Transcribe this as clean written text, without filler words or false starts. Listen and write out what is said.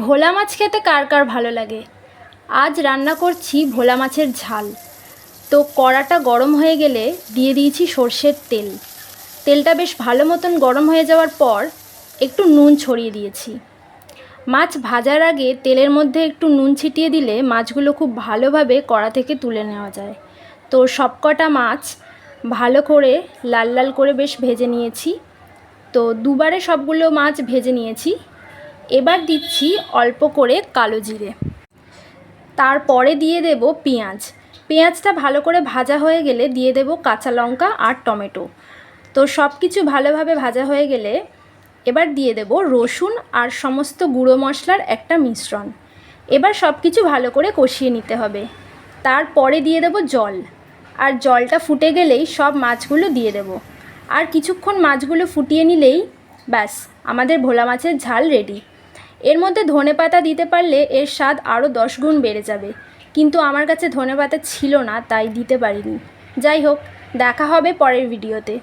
ভোলা মাছ খেতে কার কার ভালো লাগে। আজ রান্না করছি ভোলা মাছের ঝাল। তো কড়াটা গরম হয়ে গেলে দিয়ে দিয়েছি সর্ষের তেল। তেলটা বেশ ভালো মতন গরম হয়ে যাওয়ার পর একটু নুন ছড়িয়ে দিয়েছি। মাছ ভাজার আগে তেলের মধ্যে একটু নুন ছিটিয়ে দিলে মাছগুলো খুব ভালোভাবে কড়া থেকে তুলে নেওয়া যায়। তো সবকটা মাছ ভালো করে লাল লাল করে বেশ ভেজে নিয়েছি। তো দুবারে সবগুলো মাছ ভেজে নিয়েছি। এবার দিচ্ছি অল্প করে কালো জিরে, তারপরে দিয়ে দেব পেঁয়াজ। পেঁয়াজটা ভালো করে ভাজা হয়ে গেলে দিয়ে দেব কাঁচা লঙ্কা আর টমেটো। তো সব কিছু ভালোভাবে ভাজা হয়ে গেলে এবার দিয়ে দেব রসুন আর সমস্ত গুঁড়ো মশলার একটা মিশ্রণ। এবার সব কিছু ভালো করে কষিয়ে নিতে হবে। তারপরে দিয়ে দেব জল, আর জলটা ফুটে গেলেই সব মাছগুলো দিয়ে দেব। আর কিছুক্ষণ মাছগুলো ফুটিয়ে নিলেই ব্যাস আমাদের ভোলা মাছের ঝাল রেডি। এর মধ্যে ধনেপাতা দিতে পারলে এর স্বাদ আরও 10 গুণ বেড়ে যাবে, কিন্তু আমার কাছে ধনেপাতা ছিল না তাই দিতে পারিনি। যাই হোক, দেখা হবে পরের ভিডিওতে।